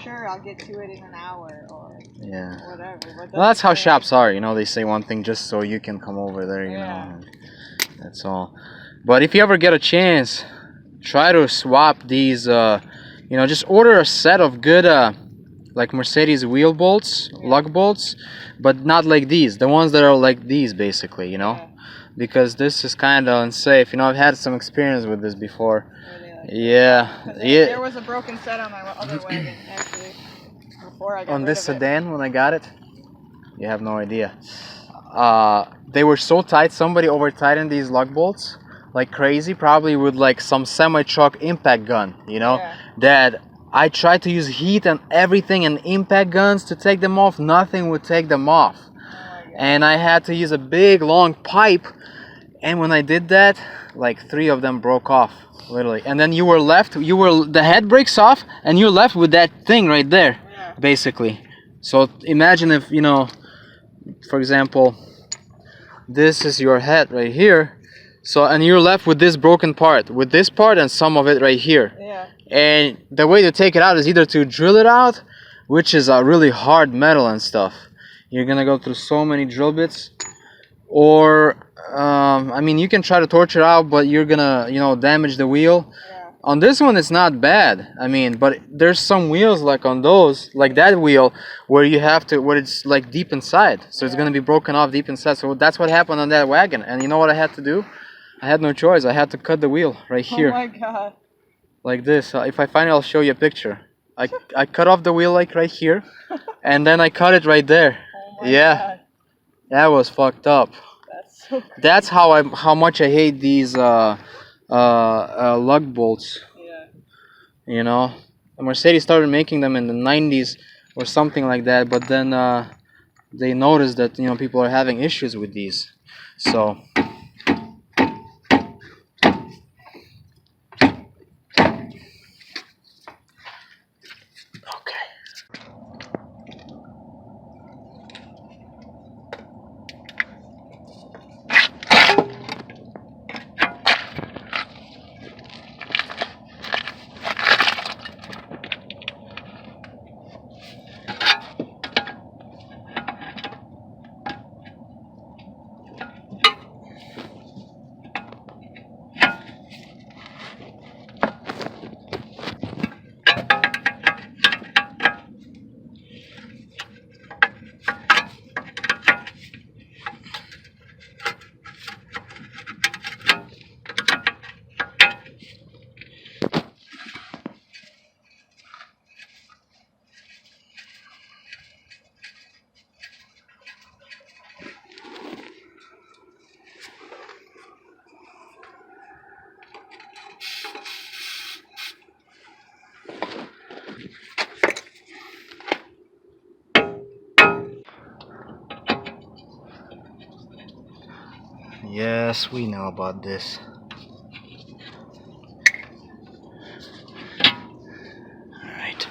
sure I'll get to it in an hour or whatever. But well, that's how shops are, you know. They say one thing just so you can come over there, you know. And that's all. But if you ever get a chance, try to swap these. You know, just order a set of good, like Mercedes wheel bolts, lug bolts, but not like these. The ones that are like these, basically, you know. Because this is kind of unsafe. You know, I've had some experience with this before. There was a broken set on my other wagon, actually, before I got on rid this of it. sedan when I got it. You have no idea. They were so tight, somebody over tightened these lug bolts like crazy, probably with like some semi-truck impact gun, you know, that I tried to use heat and everything and impact guns to take them off. Nothing would take them off. And I had to use a big long pipe, and when I did that, like 3 of them broke off, literally. And then the head breaks off and you're left with that thing right there, basically. So imagine if, you know, for example, this is your head right here, so, and you're left with this broken part, with this part and some of it right here. And the way to take it out is either to drill it out, which is a really hard metal and stuff. You're gonna go through so many drill bits, or I mean, you can try to torture it out, but you're gonna, you know, damage the wheel. On this one, it's not bad. I mean, but there's some wheels like on those, like that wheel, where you have to, where it's like deep inside, so it's gonna be broken off deep inside. So that's what happened on that wagon. And you know what I had to do? I had no choice. I had to cut the wheel right here. Oh my god! Like this. If I find it, I'll show you a picture. I cut off the wheel like right here, and then I cut it right there. Oh my god. That was fucked up. That's so crazy. That's how much I hate these lug bolts. You know, Mercedes started making them in the 90s or something like that, but then they noticed that, you know, people are having issues with these. So yes, we know about this. Alright.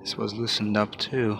This was loosened up too.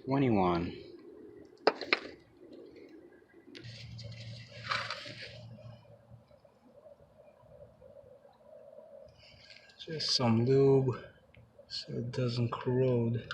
$21. Just some lube so it doesn't corrode.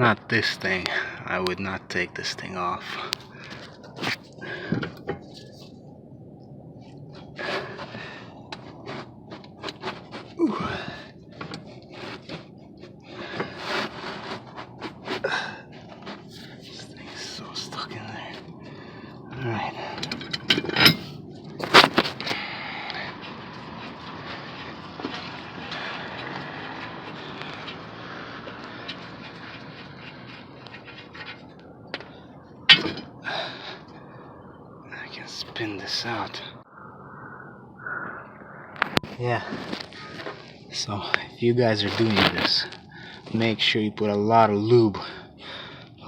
not this thing. I would not take this thing off. Ooh. This thing's so stuck in there. Alright. I can spin this out. Yeah. So if you guys are doing this, make sure you put a lot of lube,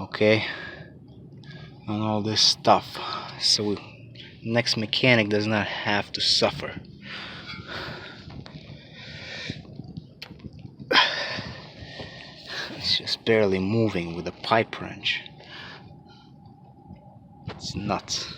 okay, on all this stuff, so next mechanic does not have to suffer. It's just barely moving with a pipe wrench. It's nuts.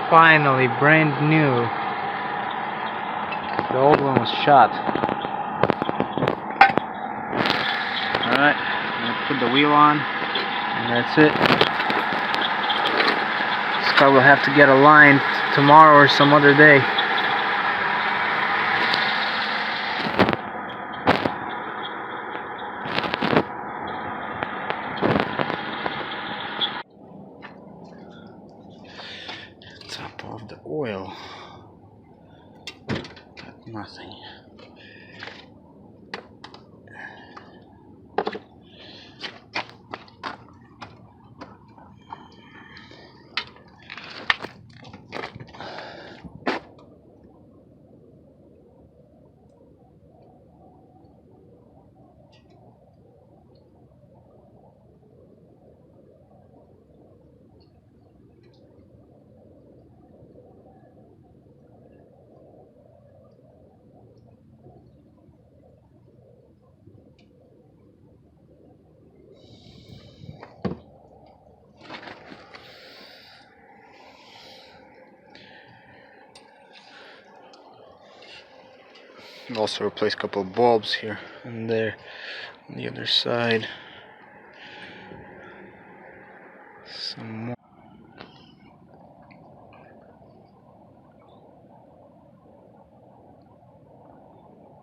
Finally, brand new. The old one was shot. Alright, I'm gonna put the wheel on, and that's it. This car will have to get aligned tomorrow or some other day. Top off the oil. Got nothing. Also replace a couple of bulbs here and there on the other side. Some more.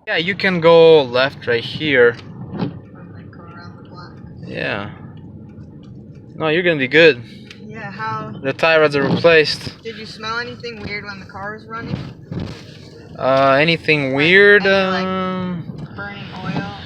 Yeah, you can go left right here. Yeah. No, you're gonna be good. Yeah, how? The tie rods are replaced. Did you smell anything weird when the car was running? Anything weird? Like burning oil?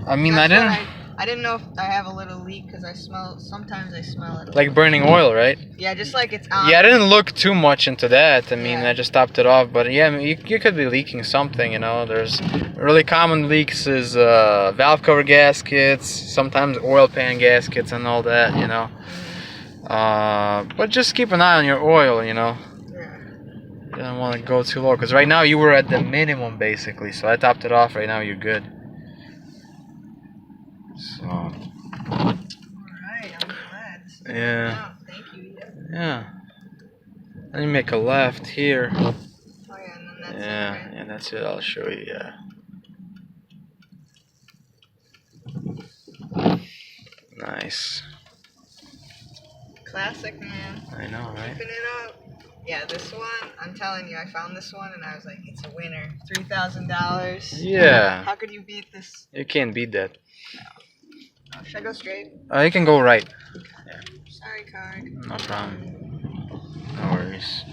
I mean, I didn't. I didn't know if I have a little leak because sometimes I smell it. Like burning oil, right? Yeah, just like it's on. Yeah, I didn't look too much into that. I mean, Yeah. I just topped it off. But yeah, I mean, you could be leaking something, you know. There's really common leaks is valve cover gaskets, sometimes oil pan gaskets and all that, you know. But just keep an eye on your oil, you know. You don't want to go too low, because right now you were at the minimum basically, so I topped it off. Right now you're good. So. Alright, I'm glad. Yeah. Thank you. Yeah. Then you make a left here. Oh yeah, and then that's it, Yeah, right? and that's it. I'll show you. Yeah. Nice. Classic, man. I know, right? Keeping it up. Yeah, this one, I'm telling you, I found this one and I was like, it's a winner. $3,000. Yeah. How could you beat this? You can't beat that. Oh, should I go straight? You can go right. Yeah. Sorry, card. No problem. No worries.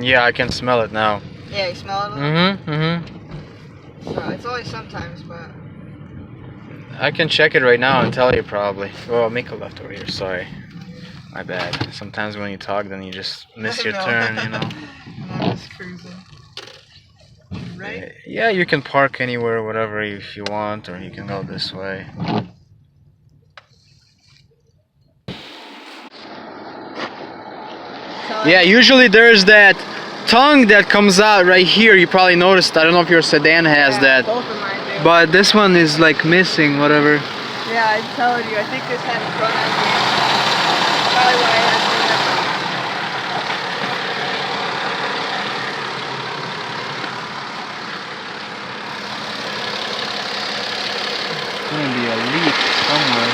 Yeah, I can smell it now. Yeah, you smell it? Mm-hmm. It's always sometimes, but... I can check it right now and tell you probably. Oh, make a left over here. Sorry. My bad. Sometimes when you talk, then you just miss your turn, you know. And I'm just cruising. Right? Yeah, you can park anywhere, whatever if you want, or you can go this way. Yeah, usually there's that tongue that comes out right here. You probably noticed. I don't know if your sedan has that. Both of mine do. But this one is like missing, whatever. Yeah, I'm telling you. I think this had a front end. Probably why I had to do that. There's gonna be a leak somewhere.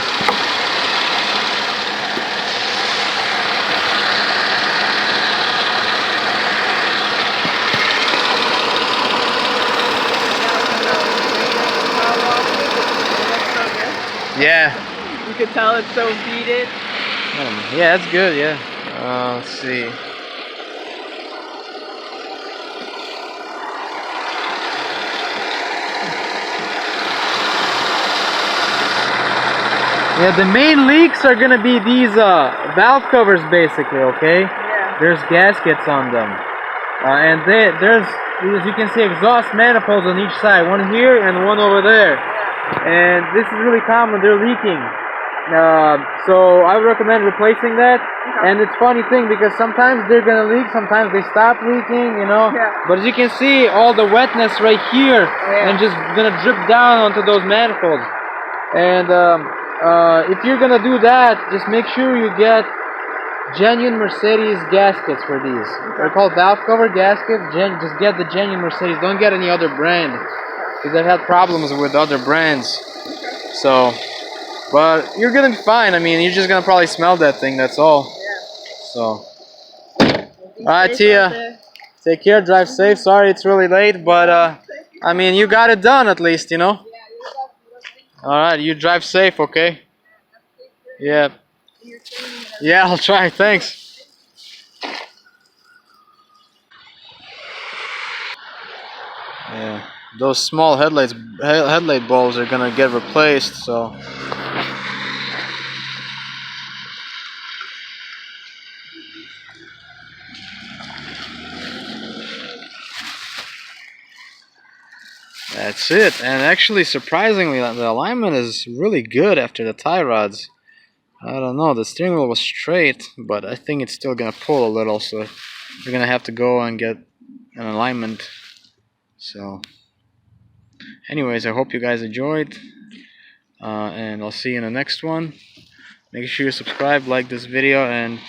Yeah. You can tell it's so beaded. Yeah, that's good, yeah. Let's see. Yeah, the main leaks are gonna be these valve covers basically, okay? Yeah. There's gaskets on them. And there's, as you can see, exhaust manifolds on each side. One here and one over there. And this is really common, they're leaking. So I would recommend replacing that. And it's a funny thing because sometimes they're gonna leak, sometimes they stop leaking, you know. Yeah. But as you can see, all the wetness right here and just gonna drip down onto those manifolds. And if you're gonna do that, just make sure you get genuine Mercedes gaskets for these. They're called valve cover gaskets. Just get the genuine Mercedes. Don't get any other brand, because I've had problems with other brands. So, but you're gonna be fine. I mean, you're just gonna probably smell that thing. That's all. So, all right, Tia. Take care. Drive safe. Sorry it's really late, but I mean, you got it done at least, you know. All right, you drive safe, okay? Yeah. Yeah, I'll try. Thanks. Yeah, those small headlight bulbs are gonna get replaced. So. That's it. And actually, surprisingly, the alignment is really good after the tie rods. I don't know, the steering wheel was straight, but I think it's still gonna pull a little, so we're gonna have to go and get an alignment. So anyways, I hope you guys enjoyed, and I'll see you in the next one. Make sure you subscribe, like this video, and